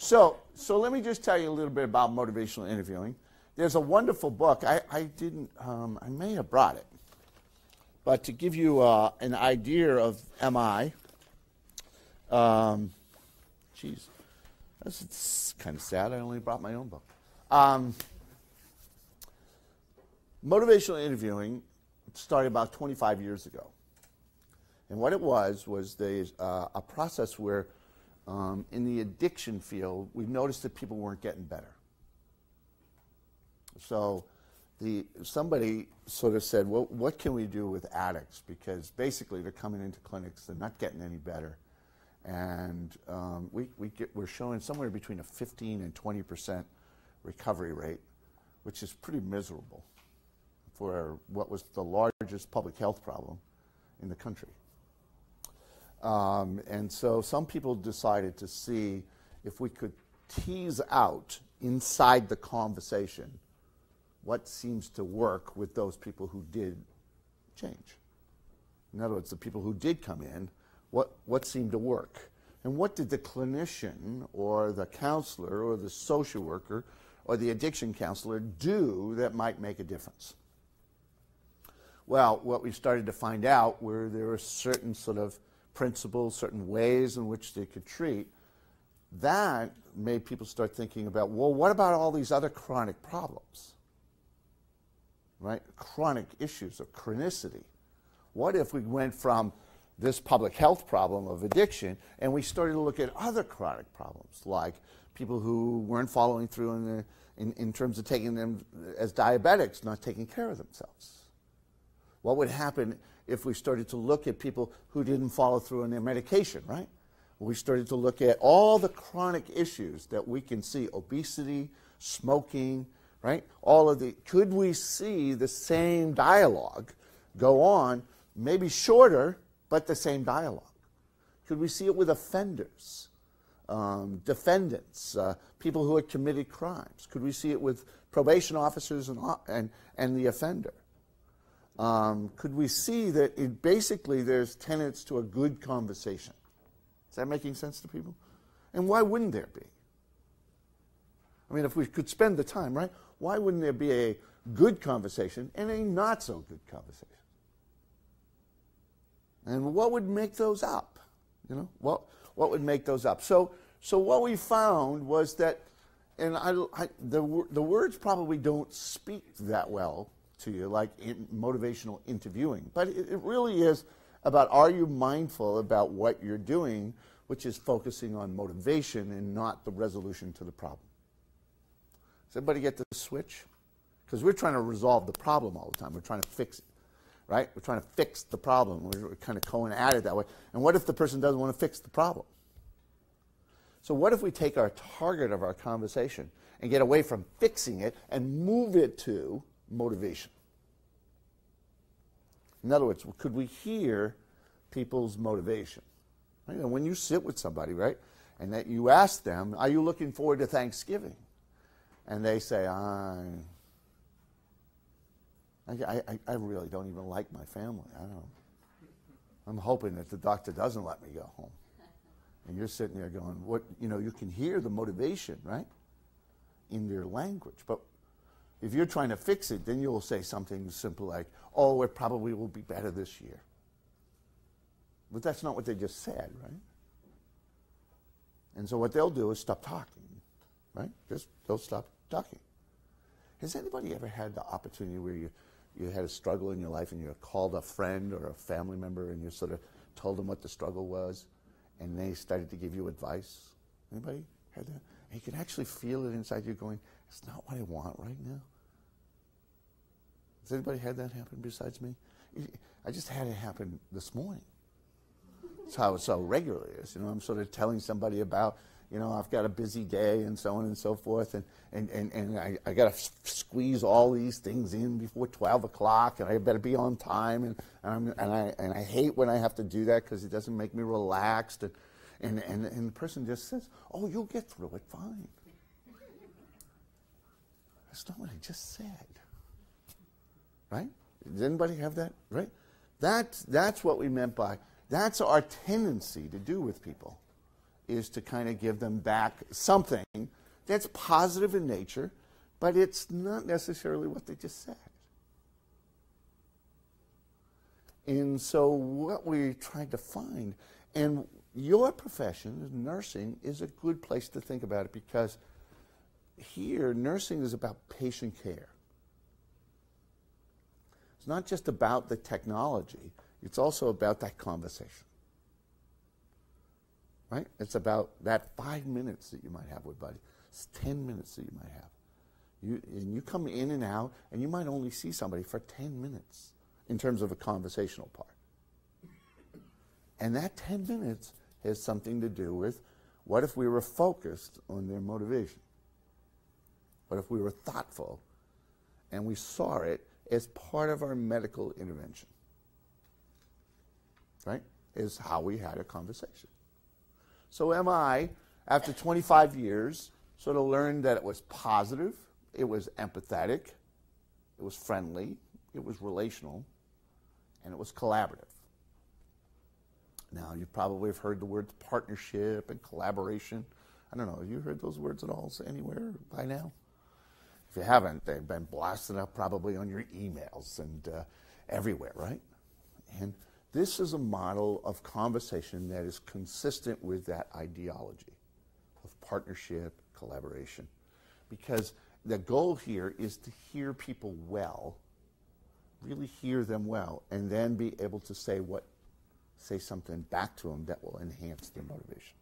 So let me just tell you a little bit about motivational interviewing. There's a wonderful book. I may have brought it. But to give you an idea of MI, geez, that's kind of sad. I only brought my own book. Motivational interviewing started about 25 years ago. And what it was a process where in the addiction field, we noticed that people weren't getting better. So somebody sort of said, well, what can we do with addicts? Because basically they're coming into clinics, they're not getting any better. And we're showing somewhere between a 15 and 20% recovery rate, which is pretty miserable for what was the largest public health problem in the country. And so some people decided to see if we could tease out inside the conversation what seems to work with those people who did change. In other words, the people who did come in, what seemed to work? And what did the clinician or the counselor or the social worker or the addiction counselor do that might make a difference? Well, what we started to find out were there were certain sort of principles, certain ways in which they could treat. That made people start thinking about, well, what about all these other chronic problems? Right? Chronic issues of chronicity. What if we went from this public health problem of addiction and we started to look at other chronic problems, like people who weren't following through in terms of taking them as diabetics, not taking care of themselves? What would happen if we started to look at people who didn't follow through on their medication, right? We started to look at all the chronic issues that we can see, obesity, smoking, right? Could we see the same dialogue go on, maybe shorter, but the same dialogue? Could we see it with offenders, defendants, people who had committed crimes? Could we see it with probation officers and the offender? Could we see that basically there's tenets to a good conversation? Is that making sense to people? And why wouldn't there be? I mean, if we could spend the time, right? Why wouldn't there be a good conversation and a not so good conversation? And what would make those up? You know, what would make those up? So what we found was that, and the words probably don't speak that well to you, like in motivational interviewing, but it really is about, are you mindful about what you're doing, which is focusing on motivation and not the resolution to the problem. Does everybody get the switch? Because we're trying to resolve the problem all the time. We're trying to fix it, right? We're trying to fix the problem. We're kind of going at it that way. And what if the person doesn't want to fix the problem? So what if we take our target of our conversation and get away from fixing it and move it to motivation? In other words, could we hear people's motivation? Right? And when you sit with somebody, right, and that you ask them, are you looking forward to Thanksgiving? And they say, I really don't even like my family. I'm hoping that the doctor doesn't let me go home. And you're sitting there going, you can hear the motivation, right, in their language. But if you're trying to fix it, then you'll say something simple like, oh, it probably will be better this year. But that's not what they just said, right? And so what they'll do is stop talking, right? They'll stop talking. Has anybody ever had the opportunity where you had a struggle in your life and you called a friend or a family member and you sort of told them what the struggle was and they started to give you advice? Anybody had that? And you can actually feel it inside you going, it's not what I want right now. Has anybody had that happen besides me? I just had it happen this morning. That's how it so regularly is. I'm sort of telling somebody about, I've got a busy day and so on and so forth, and I got to squeeze all these things in before 12 o'clock, and I better be on time, and I hate when I have to do that because it doesn't make me relaxed, and the person just says, oh, you'll get through it fine. That's not what I just said. Right? Does anybody have that? Right? That's what we meant by, that's our tendency to do with people, is to kind of give them back something that's positive in nature, but it's not necessarily what they just said. And so what we tried to find, and your profession, nursing, is a good place to think about it, because here, nursing is about patient care. It's not just about the technology, it's also about that conversation. Right? It's about that 5 minutes that you might have with buddy. It's 10 minutes that you might have. And you come in and out, and you might only see somebody for 10 minutes in terms of a conversational part. And that 10 minutes has something to do with, what if we were focused on their motivation? What if we were thoughtful and we saw it as part of our medical intervention? Right? Is how we had a conversation. So am I, after 25 years, sort of learned that it was positive, it was empathetic, it was friendly, it was relational, and it was collaborative. Now, you probably have heard the words partnership and collaboration. I don't know, have you heard those words at all anywhere by now? If you haven't, they've been blasted up probably on your emails and everywhere, right? And this is a model of conversation that is consistent with that ideology of partnership, collaboration. Because the goal here is to hear people well, really hear them well, and then be able to say something back to them that will enhance their motivation.